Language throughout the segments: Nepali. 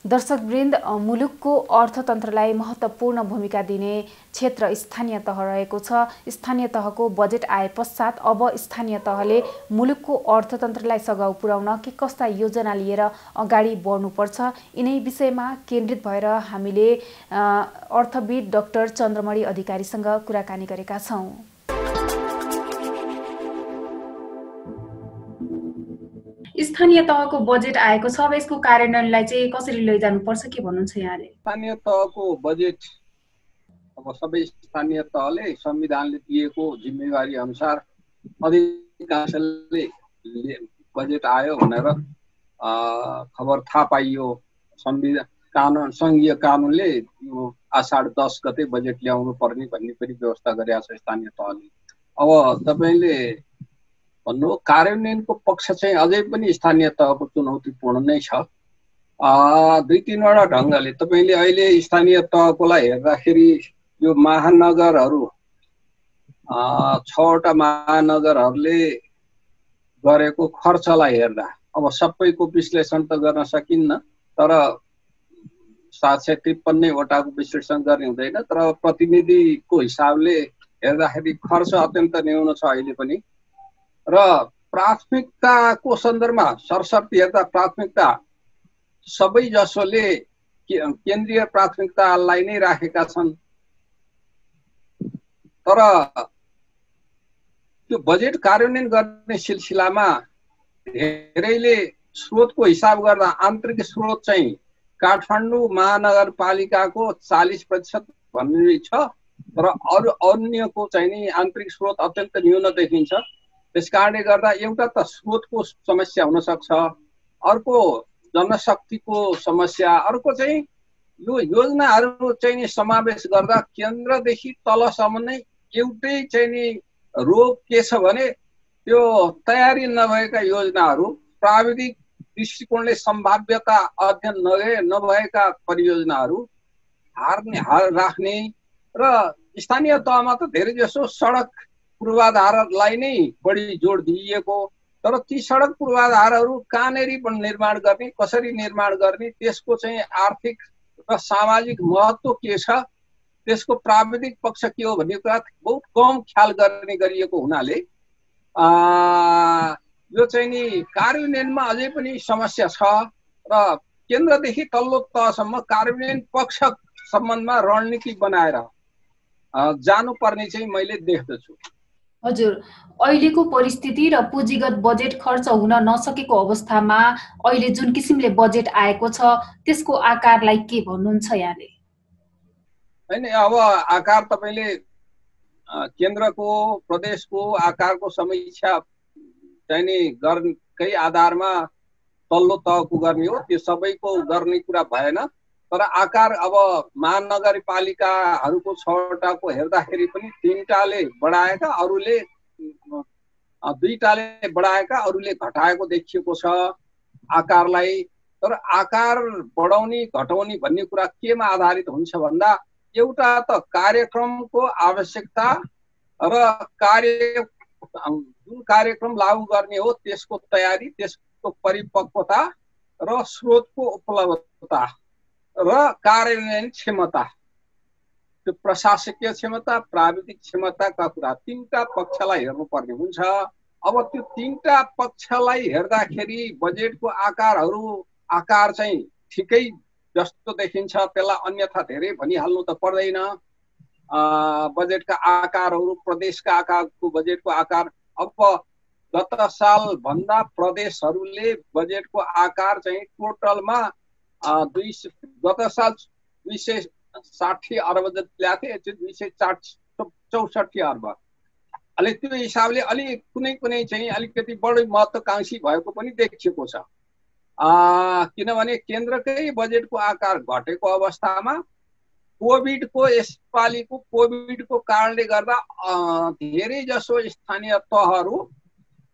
दर्शकवृन्द, मुलुकको अर्थतन्त्रलाई महत्त्वपूर्ण भूमिका दिने क्षेत्र स्थानीय तह रहेको छ। स्थानीय तहको बजेट आए पश्चात अब स्थानीय तहले मुलुकको अर्थतन्त्रलाई सघाउ पुर्याउन के कस्ता योजना लिएर अगाडि बढ्नुपर्छ, यिनै विषयमा केन्द्रित भएर हामीले अर्थविद डाक्टर चन्द्रमणि अधिकारीसँग कुराकानी गरेका छौँ। स्थानीय तहको बजेट आएको छ, अब यसको कार्यान्वयनलाई चाहिँ कसरी लैजानुपर्छ के भन्नुहुन्छ यहाँले? स्थानीय तहको बजेट अब सबै स्थानीय तहले संविधानले दिएको जिम्मेवारी अनुसार अधिकांशले बजेट आयो भनेर खबर थाहा पाइयो। संविधान कानुन संघीय कानुनले यो आषाढ 10 गते बजेट ल्याउनु पर्ने भन्ने पनि व्यवस्था गरेको छ स्थानीय तहले। अब तपाईले भन्नु कार्यान्वयनको पक्ष चाहिँ अझै पनि स्थानीय तहको चुनौतीपूर्ण नै छ। दुई तीनवटा ढङ्गले तपाईले अहिले स्थानीय तहकोलाई हेर्दाखेरि यो महानगरहरू 6वटा महानगरहरूले गरेको खर्चलाई हेर्दा अब सबैको विश्लेषण त गर्न सकिन्न, तर 753 वटाको विश्लेषण गर्ने हुँदैन, तर प्रतिनिधिको हिसाबले हेर्दाखेरि खर्च अत्यन्त न्यून छ अहिले पनि। र प्राथमिकताको सन्दर्भमा सरसर्ती हेर्दा प्राथमिकता सबै जसोले केन्द्रीय प्राथमिकतालाई नै राखेका छन्, तर त्यो बजेट कार्यान्वयन गर्ने सिलसिलामा धेरैले स्रोतको हिसाब गर्दा आन्तरिक स्रोत चाहिँ काठमाडौँ महानगरपालिकाको 40% भन्ने छ, तर अरू अन्यको चाहिँ नि आन्तरिक स्रोत अत्यन्त न्यून देखिन्छ। त्यसकारणले गर्दा एउटा त स्रोतको समस्या हुन सक्छ, अर्को जनशक्तिको समस्या, अर्को चाहिँ यो योजनाहरू चाहिँ नि समावेश गर्दा केन्द्रदेखि तलसम्म नै एउटै चाहिँ नि रोग के छ भने त्यो तयारी नभएका योजनाहरू, प्राविधिक दृष्टिकोणले सम्भाव्यता अध्ययन नभएका परियोजनाहरू राख्ने र स्थानीय तहमा त धेरै जसो सडक पूर्वाधारलाई नै बढी जोड दिइएको, तर ती सडक पूर्वाधारहरू कहाँनेरि निर्माण गर्ने, कसरी निर्माण गर्ने, त्यसको चाहिँ आर्थिक र सामाजिक महत्त्व के छ, त्यसको प्राविधिक पक्ष के हो भन्ने कुरा बहुत कम ख्याल गर्ने गरिएको हुनाले यो चाहिँ नि कार्यान्वयनमा अझै पनि समस्या छ र केन्द्रदेखि तल्लो तहसम्म कार्यान्वयन पक्ष सम्बन्धमा रणनीति बनाएर जानुपर्ने चाहिँ मैले देख्दछु। हजुर, अहिलेको परिस्थिति र पुँजीगत बजेट खर्च हुन नसकेको अवस्थामा अहिले जुन किसिमले बजेट आएको छ त्यसको आकारलाई के भन्नुहुन्छ यहाँले? हैन, अब आकार तपाईले केन्द्रको प्रदेशको आकारको समीक्षा चाहिँ नि गर्नकै आधारमा तल्लो तहको गर्ने हो, त्यो सबैको गर्ने कुरा भएन। तर आकार अब महानगरपालिकाहरूको 6वटाको हेर्दाखेरि पनि 3टाले बढाएका, अरूले 2टाले बढाएका, अरूले घटाएको देखिएको छ आकारलाई। तर आकार बढाउने घटाउने भन्ने कुरा केमा आधारित हुन्छ भन्दा एउटा त कार्यक्रमको आवश्यकता र जुन कार्यक्रम लागू गर्ने हो त्यसको तयारी, त्यसको परिपक्वता र स्रोतको उपलब्धता र कार्यान्वयन क्षमता, त्यो प्रशासकीय क्षमता, प्राविधिक क्षमताका कुरा 3टा पक्षलाई हेर्नुपर्ने हुन्छ। अब त्यो 3टा पक्षलाई हेर्दाखेरि बजेटको आकार चाहिँ ठिकै जस्तो देखिन्छ, त्यसलाई अन्यथा धेरै भनिहाल्नु त पर्दैन। बजेटका आकारहरू, प्रदेशका आकारको बजेटको आकार, अब गत साल भन्दा प्रदेशहरूले बजेटको आकार चाहिँ टोटलमा गत साल 260 अर्ब जति ल्याएको थियो, 264 अर्ब। अहिले त्यो हिसाबले अलि कुनै चाहिँ अलिकति बढी महत्त्वाकांक्षी भएको पनि देखिएको छ। किनभने केन्द्रकै बजेटको आकार घटेको अवस्थामा कोभिडको कारणले गर्दा धेरै जसो स्थानीय तहहरू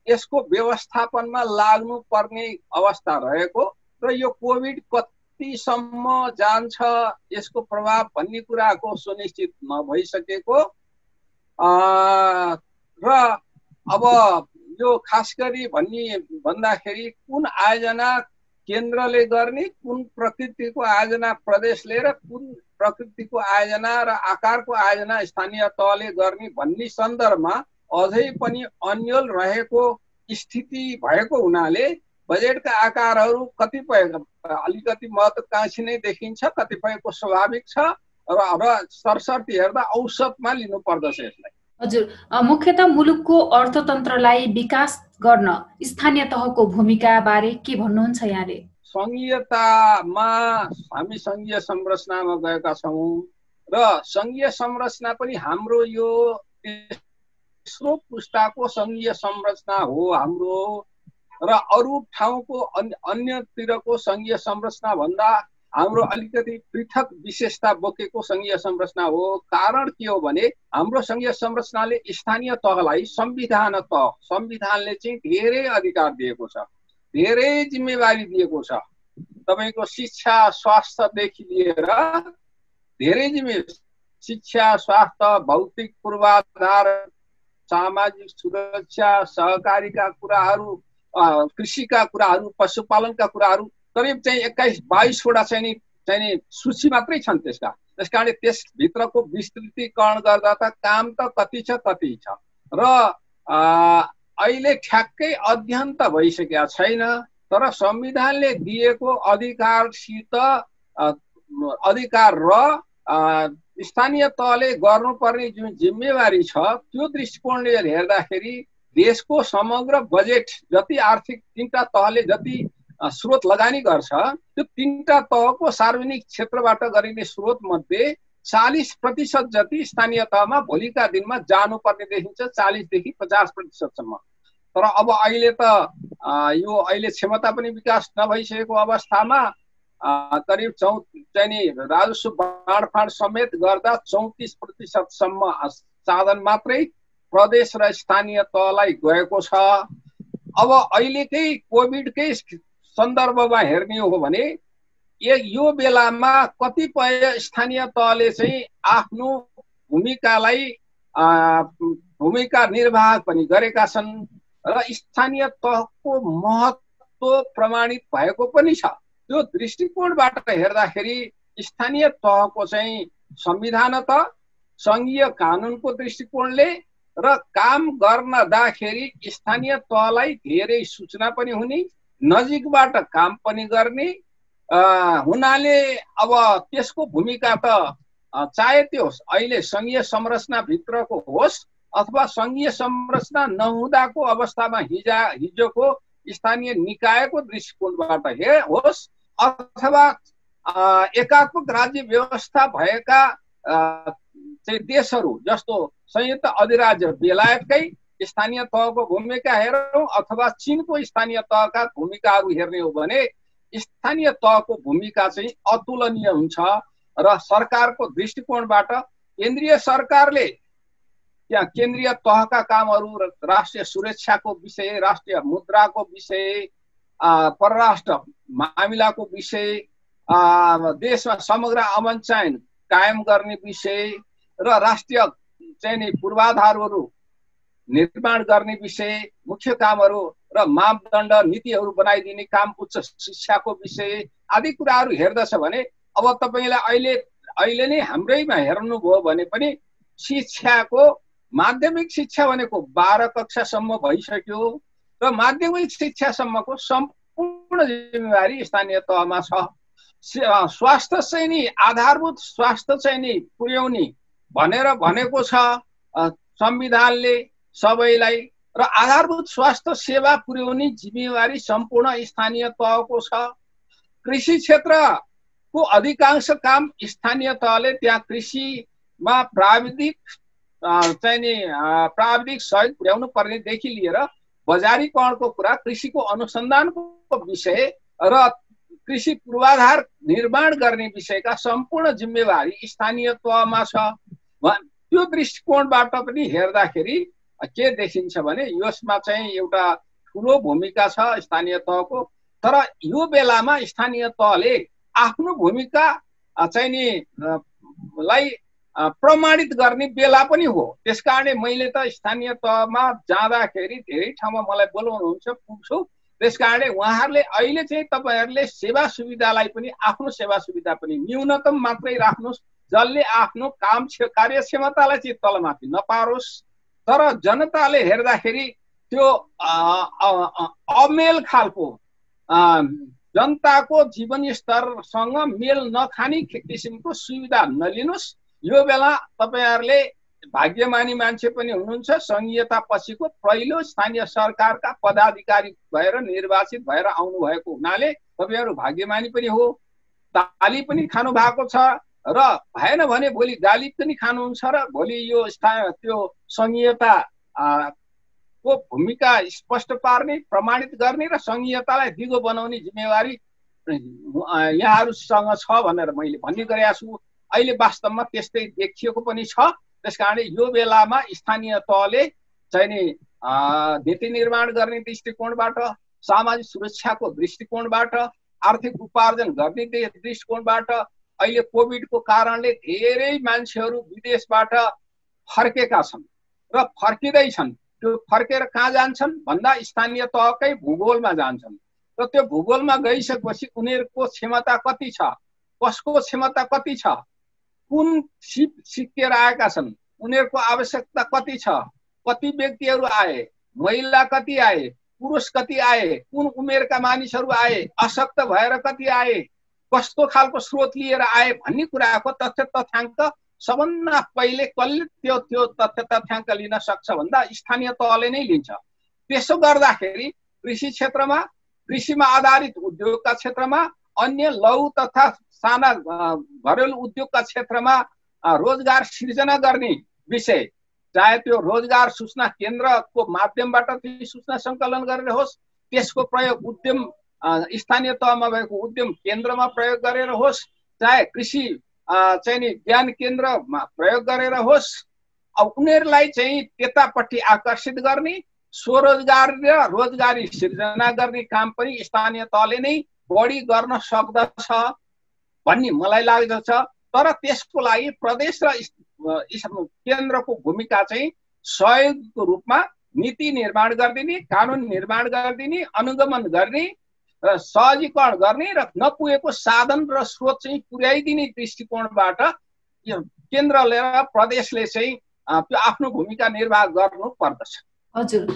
यसको व्यवस्थापनमा लाग्नु पर्ने अवस्था रहेको र यो कोभिड कतिसम्म जान्छ, यसको प्रभाव भन्ने कुराको सुनिश्चित नभइसकेको र अब यो खास गरी भन्दाखेरि कुन आयोजना केन्द्रले गर्ने, कुन प्रकृतिको आयोजना प्रदेशले र कुन प्रकृतिको आयोजना र आकारको आयोजना स्थानीय तहले गर्ने भन्ने सन्दर्भमा अझै पनि अन्यल रहेको स्थिति भएको हुनाले बजेटका आकारहरू कतिपय अलिकति महत्त्वाकांक्षी नै देखिन्छ, कतिपयको स्वाभाविक छ र सरसर्ती हेर्दा औसतमा लिनु पर्दछ यसलाई। हजुर, मुख्यतः मुलुकको अर्थतन्त्रलाई विकास गर्न स्थानीय तहको भूमिका बारे के भन्नुहुन्छ यहाँले? संघीयतामा हामी संघीय संरचनामा गएका छौँ र संघीय संरचना पनि हाम्रो यो तेस्रो पुस्ताको संघीय संरचना हो हाम्रो, र अरू ठाउँको अन्यतिरको संघीय संरचना भन्दा हाम्रो अलिकति पृथक विशेषता बोकेको संघीय संरचना हो। कारण के हो भने हाम्रो संघीय संरचनाले स्थानीय तहलाई संविधानले चाहिँ धेरै अधिकार दिएको छ, धेरै जिम्मेवारी दिएको छ। तपाईको शिक्षा स्वास्थ्यदेखि लिएर धेरै शिक्षा स्वास्थ्य भौतिक पूर्वाधार सामाजिक सुरक्षा सहकारीका कुराहरू कृषिका कुराहरू पशुपालनका कुराहरू करिब चाहिँ 21-22 वटा चाहिँ सूची मात्रै छन् त्यसका। त्यसकारणले त्यसभित्रको विस्तृतीकरण गर्दा त काम त कति छ र अहिले ठ्याक्कै अध्ययन त भइसकेका छैन, तर संविधानले दिएको अधिकारसित अधिकार र स्थानीय तहले गर्नुपर्ने जुन जिम्मेवारी छ त्यो दृष्टिकोणले हेर्दाखेरि देशको समग्र बजेट जति आर्थिक तीनटा तहले जति स्रोत लगानी गर्छ त्यो तीनटा तहको सार्वजनिक क्षेत्रबाट गरिने स्रोत मध्ये 40% जति स्थानीय तहमा भोलिका दिनमा जानुपर्ने देखिन्छ, 40 देखि 50% सम्म। तर अब अहिले त यो अहिले क्षमता पनि विकास नभइसकेको अवस्थामा करिब राजस्व बाँडफाँड समेत गर्दा 34% सम्म साधन मात्रै प्रदेश र स्थानीय तहलाई गएको छ। अब अहिलेकै कोभिडकै सन्दर्भमा हेर्ने हो भने यो बेलामा कतिपय स्थानीय तहले चाहिँ आफ्नो भूमिका निर्वाह पनि गरेका छन् र स्थानीय तहको महत्त्व प्रमाणित भएको पनि छ। त्यो दृष्टिकोणबाट हेर्दाखेरि स्थानीय तहको चाहिँ संविधानत संघीय कानुनको दृष्टिकोणले र काम गर्नदाखेरि स्थानीय तहलाई धेरै सूचना पनि हुने, नजिकबाट काम पनि गर्ने हुनाले अब त्यसको भूमिका त चाहे त्यो अहिले संघीय संरचना भित्रको होस् अथवा संघीय संरचना नहुँदाको अवस्थामा हिजोको स्थानीय निकायको दृष्टिकोणबाट होस् अथवा एकात्मक राज्य व्यवस्था भएका चाहिँ देशहरू जस्तो संयुक्त अधिराज्य बेलायतकै स्थानीय तहको भूमिका हेरौँ अथवा चीनको स्थानीय तहका भूमिकाहरू हेर्ने हो भने स्थानीय तहको भूमिका चाहिँ अतुलनीय हुन्छ र सरकारको दृष्टिकोणबाट केन्द्रीय सरकारले त्यहाँ केन्द्रीय तहका कामहरू राष्ट्रिय सुरक्षाको विषय, राष्ट्रिय मुद्राको विषय, परराष्ट्र मामिलाको विषय, देशमा समग्र अमन चैन कायम गर्ने विषय र राष्ट्रिय चाहिँ पूर्वाधारहरू निर्माण गर्ने विषय, मुख्य कामहरू र मापदण्ड नीतिहरू बनाइदिने काम, उच्च शिक्षाको विषय आदि कुराहरू हेर्दछ भने अब तपाईलाई अहिले नै हाम्रैमा हेर्नुभयो भने पनि शिक्षाको माध्यमिक शिक्षा भनेको 12 कक्षासम्म भइसक्यो र माध्यमिक शिक्षासम्मको सम्पूर्ण जिम्मेवारी स्थानीय तहमा छ। स्वास्थ्य चाहिँ नि आधारभूत स्वास्थ्य चाहिँ नि पुर्याउने भनेर भनेको छ संविधानले सबैलाई, र आधारभूत स्वास्थ्य सेवा पुर्याउने जिम्मेवारी सम्पूर्ण स्थानीय तहको छ। कृषि क्षेत्रको अधिकांश काम स्थानीय तहले त्यहाँ कृषिमा प्राविधिक सहयोग पुर्याउनु पर्नेदेखि लिएर बजारीकरणको कुरा, कृषिको अनुसन्धानको विषय र कृषि पूर्वाधार निर्माण गर्ने विषयका सम्पूर्ण जिम्मेवारी स्थानीय तहमा छ। त्यो दृष्टिकोणबाट पनि हेर्दाखेरि के देखिन्छ भने यसमा चाहिँ एउटा ठुलो भूमिका छ स्थानीय तहको। तर यो बेलामा स्थानीय तहले आफ्नो भूमिका चाहिँ नि लाई प्रमाणित गर्ने बेला पनि हो। त्यसकारणले मैले त स्थानीय तहमा जाँदाखेरि धेरै ठाउँमा मलाई बोलाउनुहुन्छ, पुग्छु त्यसकारणले उहाँहरूले अहिले चाहिँ तपाईहरूले सेवा सुविधालाई पनि आफ्नो सेवा सुविधा पनि न्यूनतम मात्रै राख्नुहोस्, जसले आफ्नो काम कार्यक्षमतालाई चाहिँ तलमाथि नपारोस्। तर जनताले हेर्दाखेरि त्यो अमेल खालको जनताको जीवन स्तरसँग मेल नखाने किसिमको सुविधा नलिनुहोस्। यो बेला तपाईहरूले भाग्यमानी मान्छे पनि हुनुहुन्छ, संघीयता पछिको पहिलो स्थानीय सरकारका पदाधिकारी भएर निर्वाचित भएर आउनु भएको हुनाले तपाईहरू भाग्यमानी पनि हो। ताली पनि खानु भएको छ र भएन भने भोलि गाली पनि खानुहुन्छ र भोलि यो त्यो संघीयता को भूमिका स्पष्ट पार्ने, प्रमाणित गर्ने र संघीयतालाई दिगो बनाउने जिम्मेवारी यहाँहरूसँग छ भनेर मैले भन्ने गरेको छु। अहिले वास्तवमा त्यस्तै देखिएको पनि छ। त्यसकारण यो बेलामा स्थानीय तहले चाहिँ नि नीति निर्माण गर्ने दृष्टिकोणबाट, सामाजिक सुरक्षाको दृष्टिकोणबाट, आर्थिक उपार्जन गर्ने दृष्टिकोणबाट अहिले कोभिडको कारणले धेरै मान्छेहरू विदेशबाट फर्केका छन् र फर्किँदैछन्। त्यो फर्केर कहाँ जान्छन् भन्दा स्थानीय तहकै भूगोलमा जान्छन् र त्यो भूगोलमा गइसकेपछि उनीहरूको क्षमता कति छ, कसको क्षमता कति छ, कुन सिप सिकेर आएका छन्, उनीहरूको आवश्यकता कति छ, कति व्यक्तिहरू आए, महिला कति आए, पुरुष कति आए, कुन उमेरका मानिसहरू आए, अशक्त भएर कति आए, कस्तो खालको स्रोत लिएर आए भन्ने कुराको तथ्य तथ्याङ्क सबभन्दा पहिले कसले त्यो तथ्य तथ्याङ्क लिन सक्छ भन्दा स्थानीय तहले नै लिन्छ। त्यसो गर्दाखेरि कृषि क्षेत्रमा, कृषिमा आधारित उद्योगका क्षेत्रमा, अन्य लघु तथा साना घरेलु उद्योगका क्षेत्रमा रोजगार सिर्जना गर्ने विषय, चाहे त्यो रोजगार सूचना केन्द्रको माध्यमबाट सूचना सङ्कलन गरेर होस्, त्यसको प्रयोग उद्यम स्थानीय तहमा भएको उद्यम केन्द्रमा प्रयोग गरेर होस्, चाहे कृषि चाहिँ नि ज्ञान केन्द्रमा प्रयोग गरेर होस्, अब उनीहरूलाई चाहिँ त्यतापट्टि आकर्षित गर्ने, स्वरोजगार र रोजगारी सिर्जना गर्ने काम पनि स्थानीय तहले नै बढी गर्न सक्दछ भन्ने मलाई लाग्दछ। तर त्यसको लागि प्रदेश र केन्द्रको भूमिका चाहिँ सहयोगको रूपमा नीति निर्माण गरिदिने, कानुन निर्माण गरिदिने, अनुगमन गर्ने र सहजीकरण गर्ने र नपुगेको साधन र स्रोत चाहिँ पुर्याइदिने दृष्टिकोणबाट केन्द्रले र प्रदेशले चाहिँ त्यो आफ्नो भूमिका निर्वाह गर्नु पर्दछ। हजुर,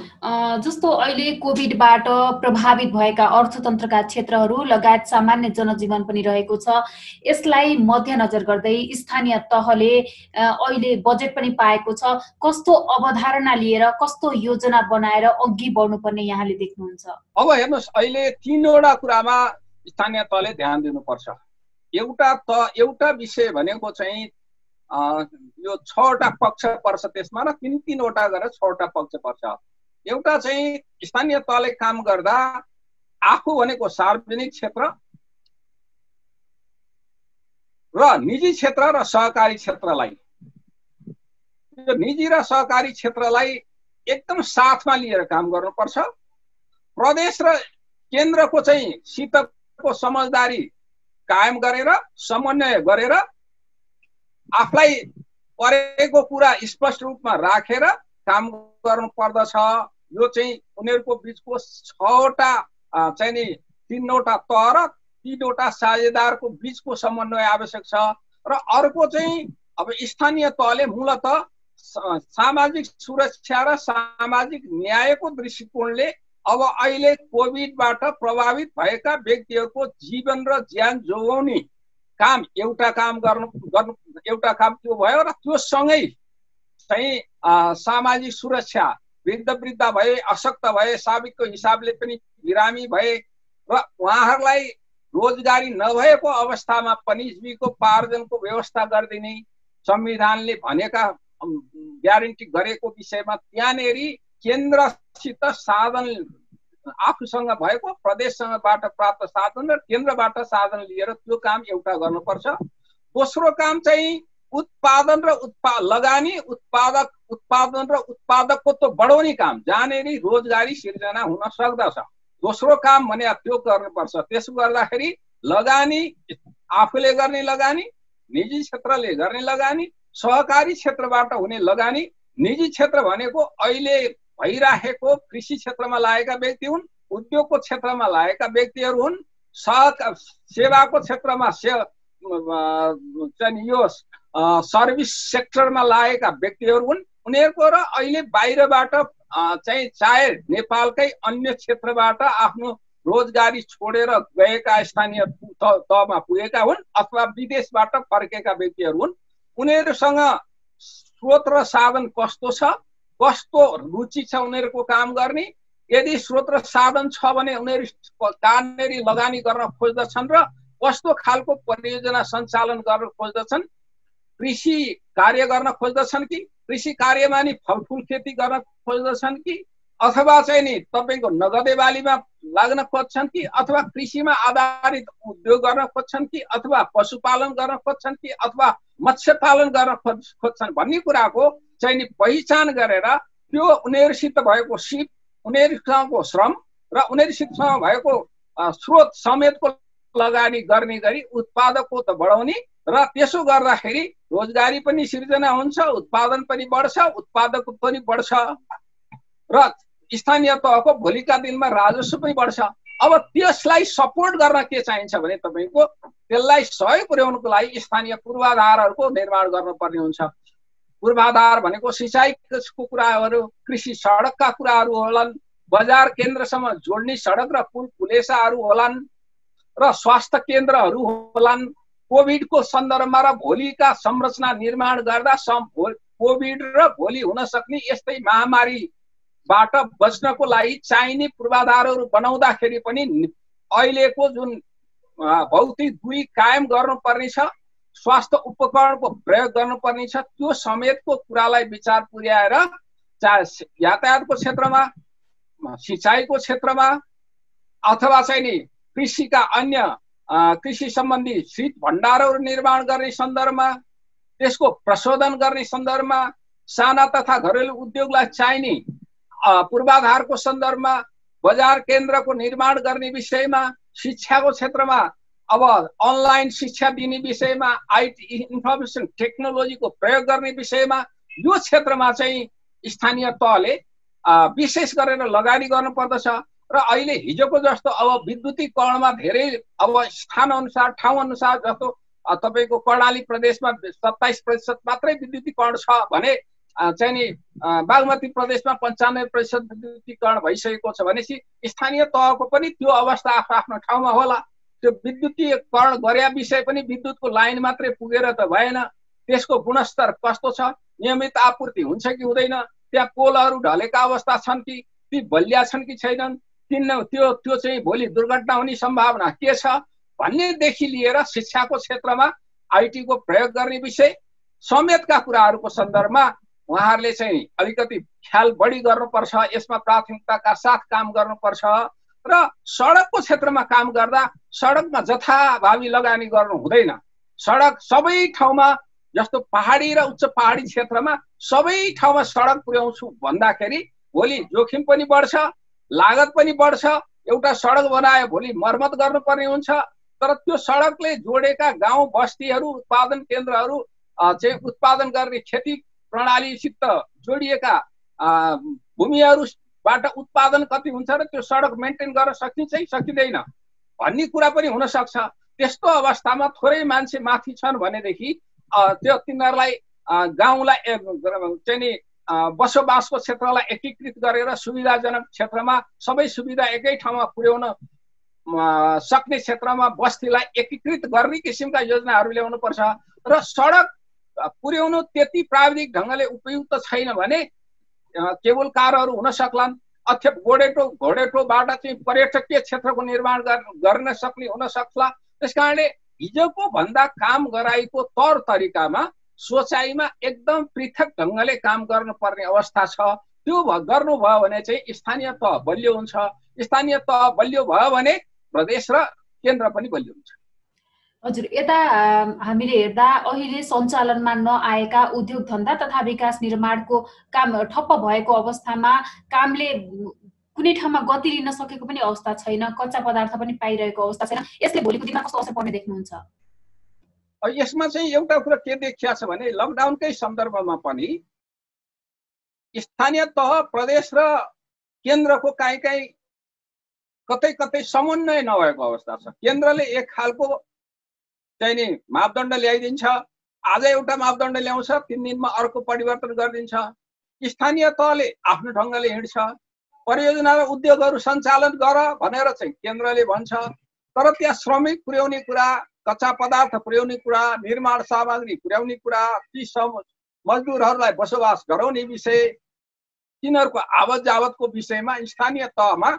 जस्तो अहिले कोभिडबाट प्रभावित भएका अर्थतन्त्रका क्षेत्रहरू लगायत सामान्य जनजीवन पनि रहेको छ। यसलाई मध्यनजर गर्दै स्थानीय तहले अहिले बजेट पनि पाएको छ। कस्तो अवधारणा लिएर, कस्तो योजना बनाएर अघि बढ्नुपर्ने यहाँले देख्नुहुन्छ? अब हेर्नुहोस्, अहिले तीनवटा कुरामा स्थानीय तहले ध्यान दिनुपर्छ। एउटा विषय भनेको चाहिँ यो 6वटा पक्ष पर्छ त्यसमा र तीनवटा गरेर 6वटा पक्ष पर्छ। एउटा चाहिँ स्थानीय तहले काम गर्दा आफू भनेको सार्वजनिक क्षेत्र र निजी क्षेत्र र सहकारी क्षेत्रलाई, यो निजी र सहकारी क्षेत्रलाई एकदम साथमा लिएर काम गर्नुपर्छ। प्रदेश र केन्द्रको चाहिँ सितको समझदारी कायम गरेर, समन्वय गरेर, आफूलाई परेको कुरा स्पष्ट रूपमा राखेर काम गर्नु पर्दछ। यो चाहिँ उनीहरूको बिचको 6वटा चाहिँ नि 3वटा तह र 3वटा साझेदारको बिचको समन्वय आवश्यक छ। र अर्को चाहिँ अब स्थानीय तहले मूलतः सामाजिक सुरक्षा र सामाजिक न्यायको दृष्टिकोणले अब अहिले कोभिडबाट प्रभावित भएका व्यक्तिहरूको जीवन र ज्यान जोगाउने काम एउटा काम त्यो भयो र त्यो सँगै चाहिँ सामाजिक सुरक्षा, वृद्ध भए, अशक्त भए, साबिकको हिसाबले पनि बिरामी भए र उहाँहरूलाई रोजगारी नभएको अवस्थामा पनि जीविकोपार्जनको व्यवस्था गरिदिने संविधानले भनेका ग्यारेन्टी गरेको विषयमा त्यहाँनेरि केन्द्रसित साधन, आफूसँग भएको प्रदेशसँगबाट प्राप्त साधन र केन्द्रबाट साधन लिएर त्यो काम एउटा गर्नुपर्छ। दोस्रो काम चाहिँ उत्पादन र लगानी, उत्पादन र उत्पादकत्व बढाउने काम, जहाँनेरि रोजगारी सिर्जना हुन सक्दछ। दोस्रो काम भने त्यो गर्नुपर्छ। त्यसो गर्दाखेरि लगानी आफूले गर्ने लगानी, निजी क्षेत्रले गर्ने लगानी, सहकारी क्षेत्रबाट हुने लगानी। निजी क्षेत्र भनेको अहिले भइराखेको कृषि क्षेत्रमा लागेका व्यक्ति हुन्, उद्योगको क्षेत्रमा लागेका व्यक्तिहरू हुन्, सेवाको क्षेत्रमा चाहिँ यो सर्भिस सेक्टरमा लागेका व्यक्तिहरू हुन्। उनीहरूको र अहिले बाहिरबाट चाहिँ चाहे नेपालकै अन्य क्षेत्रबाट आफ्नो रोजगारी छोडेर गएका स्थानीय तहमा पुगेका हुन् अथवा विदेशबाट फर्केका व्यक्तिहरू हुन्। उनीहरूसँग स्रोत र साधन कस्तो छ, कस्तो रुचि छ उनीहरूको काम गर्ने, यदि स्रोत र साधन छ भने उनीहरू कहाँनेरि लगानी गर्न खोज्दछन् र कस्तो खालको परियोजना सञ्चालन गर्न खोज्दछन्, कृषि कार्य गर्न खोज्दछन् कि कृषि कार्यमा नि फलफुल खेती गर्न खोज्दछन् कि अथवा चाहिँ नि तपाईको नगदे बालीमा लाग्न खोज्छन् कि अथवा कृषिमा आधारित उद्योग गर्न खोज्छन् कि अथवा पशुपालन गर्न खोज्छन् कि अथवा मत्स्य पालन गर्न खोज्छन् भन्ने कुराको चाहिँ नि पहिचान गरेर त्यो उनीहरुसित भएको सिप, उनीहरुसँगको श्रम र उनीहरुसित भएको स्रोत समेतको लगानी गर्ने गरी उत्पादकता बढाउने र त्यसो गर्दाखेरि रोजगारी पनि सिर्जना हुन्छ, उत्पादन पनि बढ्छ, उत्पादकता पनि बढ्छ र स्थानीय तहको भोलिका दिनमा राजस्व पनि बढ्छ। अब त्यसलाई सपोर्ट गर्न के चाहिन्छ भने तपाईको त्यसलाई सहयोग पुर्याउनको लागि स्थानीय पूर्वाधारहरूको निर्माण गर्नुपर्ने हुन्छ। पूर्वाधार भनेको सिंचाइको कुराहरू, कृषि सडकका कुराहरू होलान्, बजार केन्द्रसम्म जोड्ने सडक र पुल पुलेसाहरू होलान् र स्वास्थ्य केन्द्रहरू होलान्। कोभिडको सन्दर्भमा र भोलिका संरचना निर्माण गर्दा कोभिड र भोलि हुन सक्ने यस्तै महामारीबाट बच्नको लागि चाहिने पूर्वाधारहरू बनाउँदाखेरि पनि अहिलेको जुन भौतिक दूरी कायम गर्नुपर्ने छ, स्वास्थ्य उपकरणको प्रयोग गर्नुपर्ने छ, त्यो समेतको कुरालाई विचार पुर्याएर चाहे यातायातको क्षेत्रमा, सिंचाइको क्षेत्रमा अथवा चाहिँ नि कृषिका अन्य कृषि सम्बन्धी शीत भण्डारहरू निर्माण गर्ने सन्दर्भमा, त्यसको प्रशोधन गर्ने सन्दर्भमा, साना तथा घरेलु उद्योगलाई चाहिने पूर्वाधारको सन्दर्भमा, बजार केन्द्रको निर्माण गर्ने विषयमा, शिक्षाको क्षेत्रमा अब अनलाइन शिक्षा दिने विषयमा, आईटी इन्फर्मेसन टेक्नोलोजीको प्रयोग गर्ने विषयमा यो क्षेत्रमा चाहिँ स्थानीय तहले विशेष गरेर लगानी गर्नुपर्दछ। र अहिले हिजोको जस्तो अब विद्युतीकरणमा धेरै अब स्थान अनुसार ठाउँ अनुसार जस्तो तपाईको कर्णाली प्रदेशमा 27% मात्रै विद्युतीकरण छ भने चाहिँ नि बागमती प्रदेशमा 95% विद्युतीकरण भइसकेको छ भनेपछि स्थानीय तहको पनि त्यो अवस्था आफ्नो ठाउँमा होला। त्यो विद्युतीकरण गरे विषय पनि विद्युतको लाइन मात्रै पुगेर त भएन, त्यसको गुणस्तर कस्तो छ, नियमित आपूर्ति हुन्छ कि हुँदैन, त्यहाँ पोलहरू ढलेका अवस्था छन् कि ती बलिया छन् कि छैनन्, त्यो चाहिँ भोलि दुर्घटना हुने सम्भावना के छ भन्नेदेखि लिएर शिक्षाको क्षेत्रमा आईटीको प्रयोग गर्ने विषय समेतका कुराहरूको सन्दर्भमा उहाँहरूले चाहिँ अलिकति ख्याल बढी गर्नुपर्छ, यसमा प्राथमिकताका साथ काम गर्नुपर्छ र सडकको क्षेत्रमा काम गर्दा सडकमा जथाभावी लगानी गर्नु हुँदैन। सडक सबै ठाउँमा जस्तो पहाडी र उच्च पहाडी क्षेत्रमा सबै ठाउँमा सडक पुर्याउँछु भन्दाखेरि भोलि जोखिम पनि बढ्छ, लागत पनि बढ्छ। एउटा सडक बनायो भोलि मर्मत गर्नुपर्ने हुन्छ, तर त्यो सडकले जोडेका गाउँ बस्तीहरू, उत्पादन केन्द्रहरू चाहिँ उत्पादन गर्ने खेती प्रणालीसित जोडिएका भूमिहरूबाट उत्पादन कति हुन्छ र त्यो सडक मेन्टेन गर्न सकिन्छ कि सकिँदैन भन्ने कुरा पनि हुन सक्छ। त्यस्तो अवस्थामा थोरै मान्छे माथि छन् भनेदेखि त्यो तिनीहरूलाई गाउँलाई चाहिँ नि बसोबासको क्षेत्रलाई एकीकृत गरेर सुविधाजनक क्षेत्रमा सबै सुविधा एकै ठाउँमा पुर्याउन सक्ने क्षेत्रमा बस्तीलाई एकीकृत गर्ने किसिमका योजनाहरू ल्याउनु पर्छ। र सडक पुर्याउनु त्यति प्राविधिक ढङ्गले उपयुक्त छैन भने केबल कारहरू हुन सक्लान्, अथवा घोडेटोबाट चाहिँ पर्यटकीय क्षेत्रको निर्माण गर्न सक्ने हुन सक्ला। त्यसकारणले हिजोको भन्दा काम गराएको तौर तरिकामा सोचाइमा एकदम पृथक ढङ्गले काम गर्नुपर्ने अवस्था छ। त्यो गर्नुभयो भने चाहिँ स्थानीय तह बलियो हुन्छ। स्थानीय तह बलियो भयो भने प्रदेश र केन्द्र पनि बलियो हुन्छ। हजुर, यता हामीले हेर्दा अहिले सञ्चालनमा नआएका उद्योग धन्दा तथा विकास निर्माणको काम ठप्प भएको अवस्थामा कामले कुनै ठाउँमा गति लिन सकेको पनि अवस्था छैन, कच्चा पदार्थ पनि पाइरहेको अवस्था छैन। यसले भोलिको दिनमा कस्तो असर पर्ने देख्नुहुन्छ? यसमा चाहिँ एउटा कुरा के देखिया छ भने लकडाउनकै सन्दर्भमा पनि स्थानीय तह, प्रदेश र केन्द्रको काहीँ कतै कतै समन्वय नभएको अवस्था छ। केन्द्रले एक खालको चाहिँ नि मापदण्ड ल्याइदिन्छ, आज एउटा मापदण्ड ल्याउँछ, 3 दिनमा अर्को परिवर्तन गरिदिन्छ। स्थानीय तहले आफ्नो ढङ्गले हिँड्छ। परियोजना र उद्योगहरू सञ्चालन गर भनेर चाहिँ केन्द्रले भन्छ, तर त्यहाँ श्रमिक पुर्याउने कुरा, कच्चा पदार्थ पुर्याउने कुरा, निर्माण सामग्री पुर्याउने कुरा, ती मजदुरहरूलाई बसोबास गराउने विषय, तिनीहरूको आवत जावतको विषयमा स्थानीय तहमा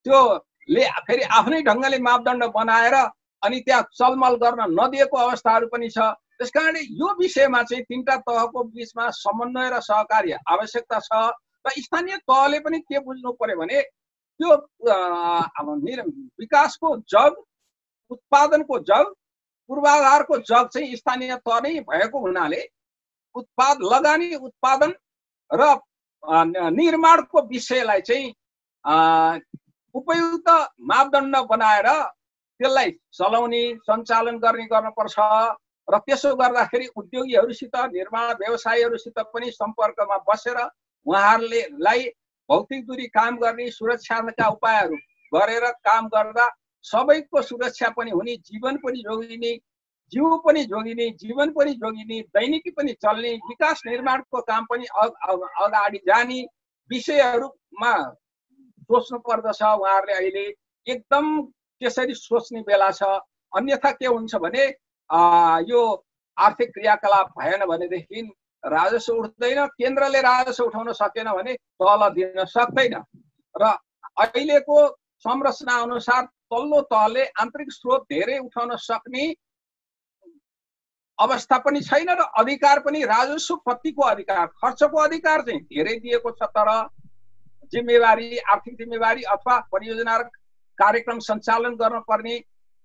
त्योले फेरि आफ्नै ढङ्गले मापदण्ड बनाएर अनि त्यहाँ चलमल गर्न नदिएको अवस्थाहरू पनि छ। त्यसकारणले यो विषयमा चाहिँ तीनटा तहको बीचमा समन्वय र सहकार्य आवश्यकता छ। र स्थानीय तहले पनि के बुझ्नु पर्यो भने त्यो विकासको जग, उत्पादनको जग, पूर्वाधारको जग चाहिँ स्थानीय तह नै भएको हुनाले लगानी, उत्पादन र निर्माणको विषयलाई चाहिँ उपयुक्त मापदण्ड बनाएर त्यसलाई चलाउने, सञ्चालन गर्नुपर्छ। र त्यसो गर्दाखेरि उद्योगीहरूसित, निर्माण व्यवसायीहरूसित पनि सम्पर्कमा बसेर उहाँहरूलाई भौतिक दूरी काम गर्ने, सुरक्षाका उपायहरू गरेर काम गर्दा सबैको सुरक्षा पनि हुने, जीवन पनि जोगिने, जीव पनि जोगिने, जीवन पनि जोगिने, दैनिकी पनि चल्ने, विकास निर्माणको काम पनि अगाडि जाने विषयहरूमा सोच्नु पर्दछ। उहाँहरूले अहिले एकदम त्यसरी सोच्ने बेला छ। अन्यथा के हुन्छ भने यो आर्थिक क्रियाकलाप भएन भनेदेखि राजस्व उठ्दैन, केन्द्रले राजस्व उठाउन सकेन भने तल दिन सक्दैन। र अहिलेको संरचना अनुसार तल्लो तहले आन्तरिक स्रोत धेरै उठाउन सक्ने अवस्था पनि छैन र अधिकार पनि राजस्व प्रतिको अधिकार, खर्चको अधिकार चाहिँ धेरै दिएको छ। तर जिम्मेवारी, आर्थिक जिम्मेवारी अथवा परियोजना र कार्यक्रम सञ्चालन गर्नुपर्ने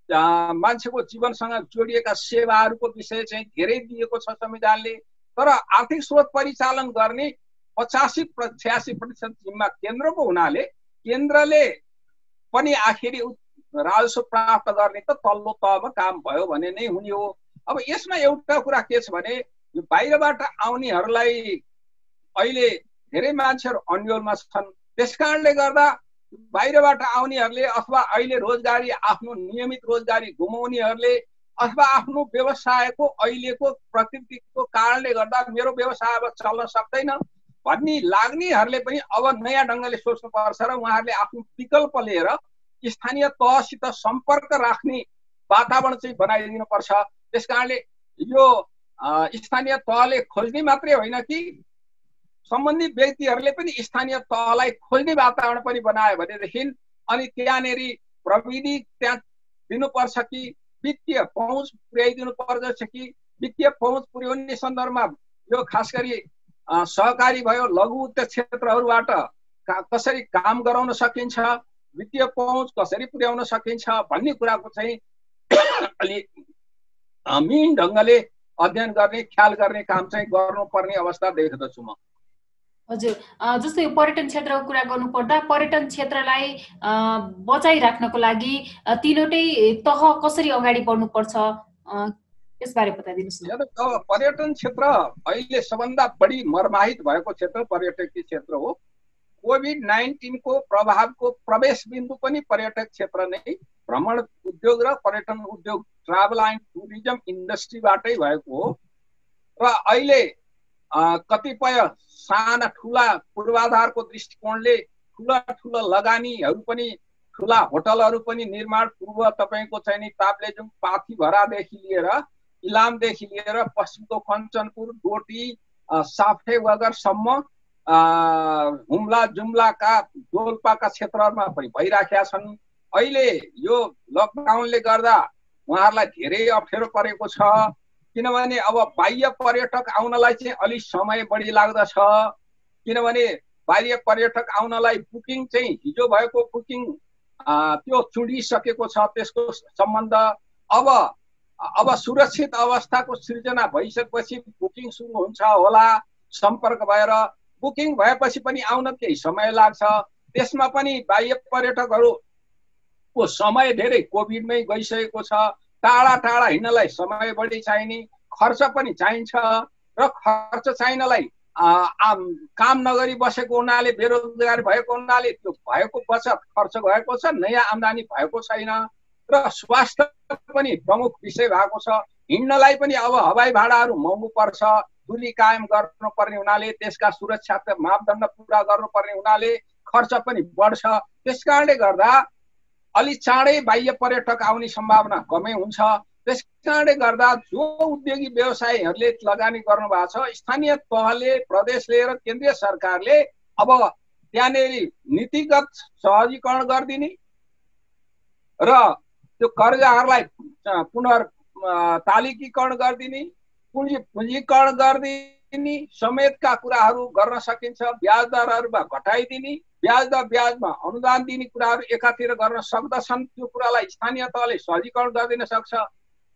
मान्छेको जीवनसँग जोडिएका सेवाहरूको विषय चाहिँ धेरै दिएको छ संविधानले। तर आर्थिक स्रोत परिचालन गर्ने 85-86% जिम्मा केन्द्रको हुनाले केन्द्रले पनि आखिरी राजस्व प्राप्त गर्ने त तल्लो तहमा काम भयो भने नै हुने हो। अब यसमा एउटा कुरा के छ भने यो बाहिरबाट आउनेहरूलाई अहिले धेरै मान्छेहरू अन्यलमा छन्। त्यसकारणले गर्दा बाहिरबाट आउनेहरूले अथवा अहिले रोजगारी, आफ्नो नियमित रोजगारी गुमाउनेहरूले अथवा आफ्नो व्यवसायको अहिलेको प्रकृतिको कारणले गर्दा मेरो व्यवसाय अब चल्न सक्दैन भन्ने लाग्नेहरूले पनि अब नयाँ ढङ्गले सोच्नु पर्छ र उहाँहरूले आफ्नो विकल्प लिएर स्थानीय तहसित सम्पर्क राख्ने वातावरण चाहिँ बनाइदिनु पर्छ। त्यसकारणले यो स्थानीय तहले खोज्ने मात्रै होइन कि सम्बन्धित व्यक्तिहरूले पनि स्थानीय तहलाई खोज्ने वातावरण पनि बनायो भनेदेखि अनि त्यहाँनेरि प्रविधि त्यहाँ दिनुपर्छ कि वित्तीय पहुँच पुर्याइदिनु पर्दछ कि वित्तीय पहुँच पुर्याउने सन्दर्भमा यो खास गरी सहकारी भयो, लघु उद्योग क्षेत्रहरूबाट कसरी काम गराउन सकिन्छ, वित्तीय पहुँच कसरी पुर्याउन सकिन्छ भन्ने कुराको चाहिँ अलि मिहिन ढङ्गले अध्ययन गर्ने, ख्याल गर्ने काम चाहिँ गर्नुपर्ने अवस्था देख्दछु म। हजुर, जस्तै यो पर्यटन क्षेत्रको कुरा गर्नुपर्दा पर्यटन क्षेत्रलाई बचाइराख्नको लागि तीनवटै तह कसरी अगाडि बढ्नुपर्छ यसबारे बताइदिनुहोस् न। पर्यटन क्षेत्र अहिले सबभन्दा बढी मर्माहित भएको क्षेत्र पर्यटकीय क्षेत्र हो। कोभिड-19 को प्रभावको प्रवेश बिन्दु पनि पर्यटक क्षेत्र नै, भ्रमण उद्योग र पर्यटन उद्योग, ट्राभल एन्ड टुरिज्म इन्डस्ट्रीबाटै भएको हो। र अहिले कतिपय साना ठुला पूर्वाधारको दृष्टिकोणले ठुला ठुला लगानीहरू पनि, ठुला होटलहरू पनि निर्माण पूर्व तपाईँको चाहिँ नि ताप्लेजुङ, पाथिभरादेखि लिएर इलामदेखि लिएर पश्चिमको कञ्चनपुर, डोटी, साफे वगरसम्म हुम्ला, जुम्लाका, डोल्पाका क्षेत्रहरूमा पनि भइराखेका छन्। अहिले यो लकडाउनले गर्दा उहाँहरूलाई धेरै अप्ठ्यारो परेको छ, किनभने अब बाह्य पर्यटक आउनलाई चाहिँ अलि समय बढी लाग्दछ। किनभने बाह्य पर्यटक आउनलाई बुकिङ चाहिँ हिजो भएको बुकिङ त्यो चुडिसकेको छ, त्यसको सम्बन्ध अब सुरक्षित अवस्थाको सृजना भइसकेपछि बुकिङ सुरु हुन्छ होला। सम्पर्क भएर बुकिङ भएपछि पनि आउन केही समय लाग्छ। त्यसमा पनि बाह्य पर्यटकहरूको समय धेरै कोभिडमै गइसकेको छ। टाढा टाढा हिँड्नलाई समय बढी चाहिने, खर्च पनि चाहिन्छ र खर्च चाहिनलाई काम नगरी बसेको हुनाले, बेरोजगार भएको हुनाले त्यो भएको बचत खर्च भएको छ, नयाँ आम्दानी भएको छैन। र स्वास्थ्य पनि प्रमुख विषय भएको छ। हिँड्नलाई पनि अब हवाई भाडाहरू महँगो पर्छ, दूरी कायम गर्नुपर्ने हुनाले, त्यसका सुरक्षात्मक मापदण्ड पुरा गर्नुपर्ने हुनाले खर्च पनि बढ्छ। त्यसकारणले गर्दा अलि चाँडै बाह्य पर्यटक आउने सम्भावना कमै हुन्छ। त्यसकारणले गर्दा जो उद्योगी व्यवसायीहरूले लगानी गर्नु भएको छ, स्थानीय तहले, प्रदेशले र केन्द्रीय सरकारले अब त्यहाँनिर नीतिगत सहजीकरण गरिदिने र त्यो कर्जाहरूलाई पुनर्तालिकीकरण गरिदिने, पुँजीकरण गरिदिने समेतका कुराहरू गर्न सकिन्छ। ब्याज दरहरूमा घटाइदिने, ब्याजमा अनुदान दिने कुराहरू एकातिर गर्न सक्दछन्। त्यो कुरालाई स्थानीय तहले सहजीकरण गरिदिन सक्छ,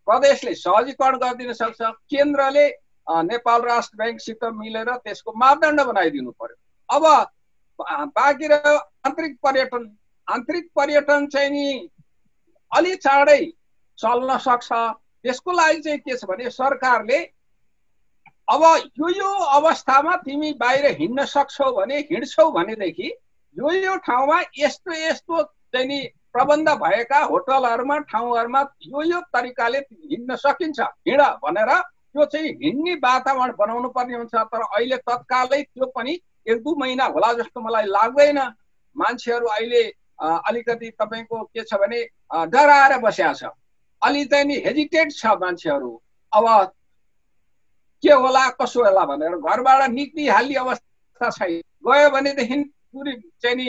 प्रदेशले सहजीकरण गरिदिन सक्छ, केन्द्रले नेपाल राष्ट्र ब्याङ्कसित मिलेर त्यसको मापदण्ड बनाइदिनु पर्यो। अब बाँकी रह्यो आन्तरिक पर्यटन चाहिँ नि अलि चाँडै चल्न सक्छ। त्यसको लागि चाहिँ के छ भने सरकारले अब यो अवस्थामा तिमी बाहिर हिँड्न सक्छौ भने, हिँड्छौ भनेदेखि यो ठाउँमा यस्तो चाहिँ नि प्रबन्ध भएका होटलहरूमा, ठाउँहरूमा यो तरिकाले हिँड्न सकिन्छ, हिँड भनेर त्यो चाहिँ हिँड्ने वातावरण बनाउनु पर्ने हुन्छ। तर अहिले तत्कालै त्यो पनि 1-2 महिना होला जस्तो मलाई लाग्दैन। मान्छेहरू अहिले अलिकति तपाईँको के छ भने डराएर बसेका छ, अलि चाहिँ नि हेजिटेट छ मान्छेहरू। अब के होला कसो होला भनेर घरबाट निक्लिहाल्ने अवस्था छैन। गयो भनेदेखि पुरै चाहिँ नि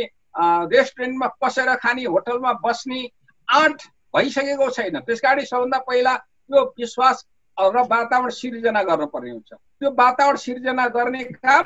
रेस्टुरेन्टमा पसेर खाने, होटलमा बस्ने आँट भइसकेको छैन। त्यसकारण सबभन्दा पहिला त्यो विश्वास र वातावरण सिर्जना गर्नुपर्ने हुन्छ। त्यो वातावरण सिर्जना गर्ने काम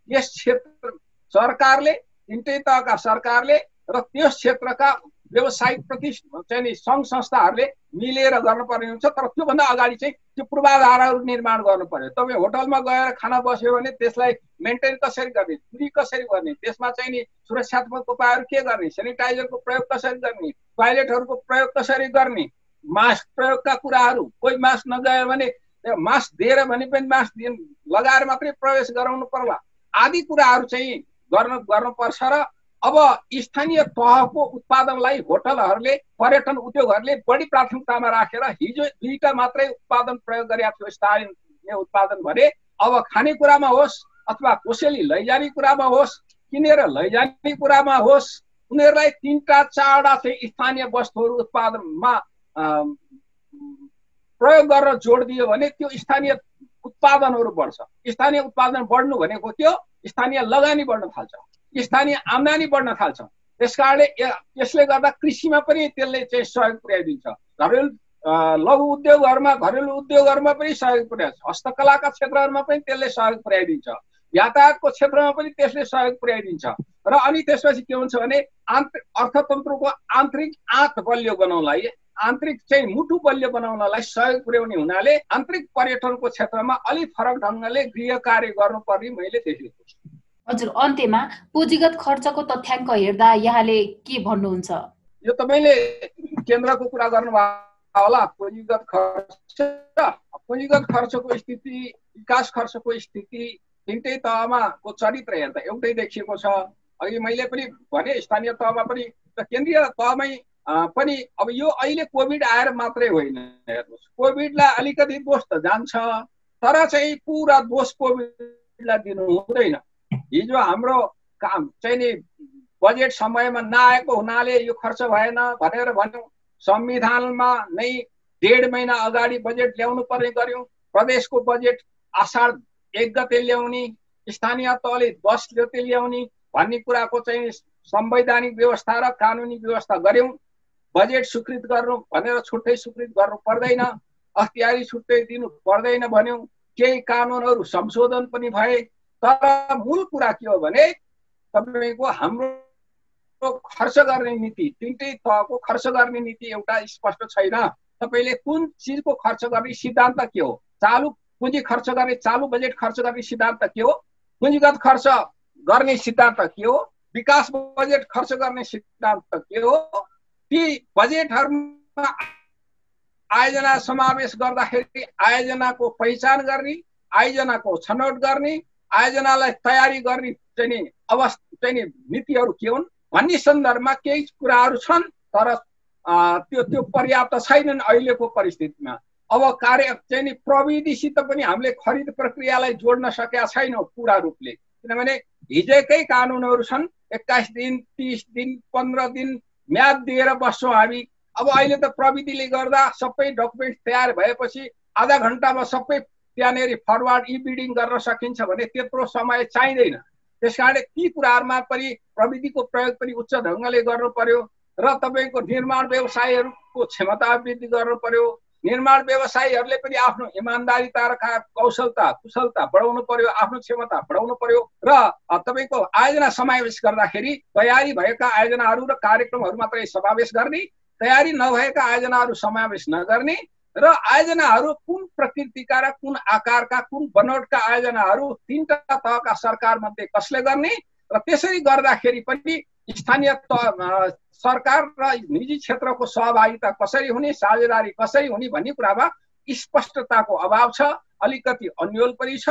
यस क्षेत्र सरकारले, तिनटै तहका सरकारले र त्यस क्षेत्रका व्यावसायिक चाहिँ नि सङ्घ संस्थाहरूले मिलेर गर्नुपर्ने हुन्छ। तर त्योभन्दा अगाडि चाहिँ त्यो पूर्वाधारहरू निर्माण गर्नु पर्यो। तपाईँ होटलमा गएर खाना बस्यो भने त्यसलाई मेन्टेन कसरी गर्ने, दूरी कसरी गर्ने, त्यसमा चाहिँ नि सुरक्षात्मक उपायहरू के गर्ने, सेनिटाइजरको प्रयोग कसरी गर्ने, टोयलेटहरूको प्रयोग कसरी गर्ने, मास्क प्रयोगका कुराहरू, कोही मास्क नगयो भने मास्क दिएर भने पनि मास्क लगाएर मात्रै प्रवेश गराउनु पर्ला, आदि कुराहरू चाहिँ गर्नुपर्छ। र अब स्थानीय तहको उत्पादनलाई होटलहरूले, पर्यटन उद्योगहरूले बढी प्राथमिकतामा राखेर हिजो 2टा मात्रै उत्पादन प्रयोग गरेका थियो स्थानीय उत्पादन भने अब खानेकुरामा होस् अथवा कसैले लैजाने कुरामा होस्, किनेर लैजाने कुरामा होस्, उनीहरूलाई 3-4 चाहिँ स्थानीय वस्तुहरू उत्पादनमा प्रयोग गरेर जोड दियो भने त्यो स्थानीय उत्पादनहरू बढ्छ। स्थानीय उत्पादन बढ्नु भनेको त्यो स्थानीय लगानी बढ्न थाल्छ, स्थानीय आम्दानी बढ्न थाल्छ। त्यसकारणले यसले गर्दा कृषिमा पनि त्यसले चाहिँ सहयोग पुर्याइदिन्छ, लघु उद्योगहरूमा पनि सहयोग पुर्याइदिन्छ, हस्तकलाका क्षेत्रहरूमा पनि त्यसले सहयोग पुर्याइदिन्छ, यातायातको क्षेत्रमा पनि त्यसले सहयोग पुर्याइदिन्छ। र अनि त्यसपछि के हुन्छ भने अर्थतन्त्रको आन्तरिक आँत बलियो बनाउनलाई, आन्तरिक चाहिँ मुटु बलियो बनाउनलाई सहयोग पुर्याउने हुनाले आन्तरिक पर्यटनको क्षेत्रमा अलिक फरक ढङ्गले गृह कार्य गर्नुपर्ने मैले देखेको छु। हजुर, अन्त्यमा पुँजीगत खर्चको तथ्याङ्क हेर्दा यहाँले के भन्नुहुन्छ? यो तपाईँले केन्द्रको कुरा गर्नुभयो होला। पुँजीगत खर्चको स्थिति, विकास खर्चको स्थिति तिनटै तहमा को चरित्र हेर्दा एउटै देखिएको छ। अघि मैले पनि भने स्थानीय तहमा पनि र केन्द्रीय तहमै पनि अब यो अहिले कोभिड आएर मात्रै होइन। हेर्नुहोस्, कोभिडलाई अलिकति दोष त जान्छ, तर चाहिँ पुरा दोष कोभिडलाई दिनु हुँदैन। हिजो हाम्रो काम चाहिँ नि बजेट समयमा नआएको हुनाले यो खर्च भएन भनेर भन्यौँ। संविधानमा नै 1.5 महिना अगाडि बजेट ल्याउनु पर्ने गर्यौँ। प्रदेशको बजेट आषाढ 1 गते ल्याउने, स्थानीय तहले 10 गते ल्याउने भन्ने कुराको चाहिँ संवैधानिक व्यवस्था र कानुनी व्यवस्था गर्यौँ। बजेट स्वीकृत गर्नु भनेर छुट्टै स्वीकृत गर्नु पर्दैन, अख्तियारी छुट्टै दिनु पर्दैन भन्यौँ। केही कानुनहरू संशोधन पनि भए। तर मूल कुरा के हो भने तपाईँको हाम्रो खर्च गर्ने नीति, तिनटै तहको खर्च गर्ने नीति एउटा स्पष्ट छैन। तपाईँले कुन चिजको खर्च गर्ने सिद्धान्त के हो? चालु पुँजी खर्च गर्ने, चालु बजेट खर्च गर्ने सिद्धान्त के हो? पुँजीगत खर्च गर्ने सिद्धान्त के हो? विकास बजेट खर्च गर्ने सिद्धान्त के हो? ती बजेटहरूमा आयोजना समावेश गर्दाखेरि आयोजनाको पहिचान गर्ने, आयोजनाको छनौट गर्ने आयोजनालाई तयारी गर्ने चाहिँ नि अवस्था चाहिँ नि नीतिहरू के हुन् भन्ने सन्दर्भमा केही कुराहरू छन्, तर त्यो पर्याप्त छैनन् अहिलेको परिस्थितिमा। अब कार्य चाहिँ नि प्रविधिसित पनि हामीले खरिद प्रक्रियालाई जोड्न सकेका छैनौँ पूरा रूपले, किनभने हिजोकै कानुनहरू छन्, 21 दिन 30 दिन 15 दिन म्याद दिएर बस्छौँ हामी। अब अहिले त प्रविधिले गर्दा सबै डकुमेन्ट तयार भएपछि आधा घन्टामा सबै त्यहाँनेरि फरवार्ड बिडिङ गर्न सकिन्छ भने त्यत्रो समय चाहिँदैन। त्यसकारणले ती कुराहरूमा पनि प्रविधिको प्रयोग पनि उच्च ढङ्गले गर्नु पर्यो र तपाईँको निर्माण व्यवसायहरूको क्षमता वृद्धि गर्नु पर्यो। निर्माण व्यवसायीहरूले पनि आफ्नो इमान्दारिता र कौशलता कुशलता बढाउनु पर्यो, आफ्नो क्षमता बढाउनु पर्यो र तपाईँको आयोजना समावेश गर्दाखेरि तयारी भएका आयोजनाहरू र कार्यक्रमहरू मात्रै समावेश गर्ने, तयारी नभएका आयोजनाहरू समावेश नगर्ने र आयोजनाहरू कुन प्रकृतिका र कुन आकारका कुन बनोटका आयोजनाहरू तीनटा तहका सरकार मध्ये कसले गर्ने र त्यसरी गर्दाखेरि पनि स्थानीय सरकार र निजी क्षेत्रको सहभागिता कसरी हुने, साझेदारी कसरी हुने भन्ने कुरामा स्पष्टताको अभाव छ, अलिकति अन्यल पनि छ।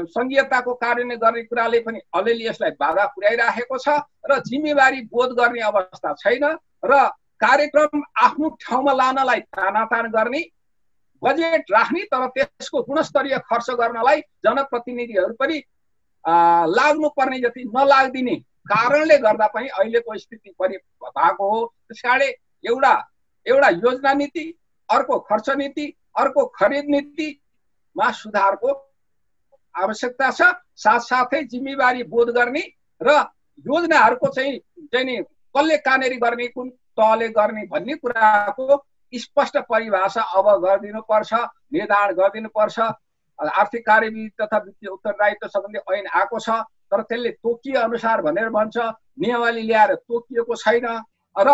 संघीयताको कार्यान्वयन गर्ने कुराले पनि अलिअलि यसलाई बाधा पुर्याइराखेको छ र जिम्मेवारी बोध गर्ने अवस्था छैन र कार्यक्रम आफ्नो ठाउँमा लानलाई तानातान गर्ने, बजेट राख्ने तर त्यसको गुणस्तरीय खर्च गर्नलाई जनप्रतिनिधिहरू पनि लाग्नु पर्ने जति नलाग्दिने कारणले गर्दा पनि अहिलेको स्थिति पनि भएको हो। त्यसकारणले एउटा योजना नीति, अर्को खर्च नीति, अर्को खरिद नीतिमा सुधारको आवश्यकता छ। साथसाथै जिम्मेवारी बोध गर्ने र योजनाहरूको चाहिँ नि कसले कहाँनेरि गर्ने, कुन तहले गर्ने भन्ने कुराको स्पष्ट परिभाषा अब गरिदिनुपर्छ, निर्धारण गरिदिनुपर्छ। आर्थिक कार्यविधि तथा वित्तीय उत्तरदायित्व सम्बन्धी ऐन आएको छ, तर त्यसले तोकिए अनुसार भनेर भन्छ, नियमावली ल्याएर तोकिएको छैन र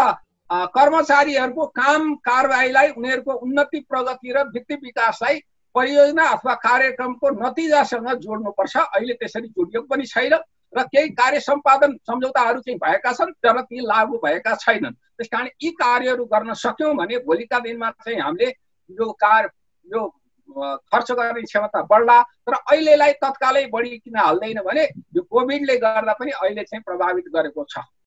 कर्मचारीहरूको काम कारबाहीलाई उनीहरूको उन्नति प्रगति र व्यक्ति विकासलाई परियोजना अथवा कार्यक्रमको नतिजासँग जोड्नुपर्छ। अहिले त्यसरी जोडिएको पनि छैन र केही कार्य सम्पादन सम्झौताहरू चाहिँ भएका छन् तर ती लागू भएका छैनन्। त्यसकारण यी कार्यहरू गर्न सक्यौँ भने भोलिका दिनमा चाहिँ हामीले यो खर्च गर्ने क्षमता बढ्ला। तर अहिलेलाई तत्कालै बढी किन हाल्दैन भने यो कोभिडले गर्दा पनि अहिले चाहिँ प्रभावित गरेको छ।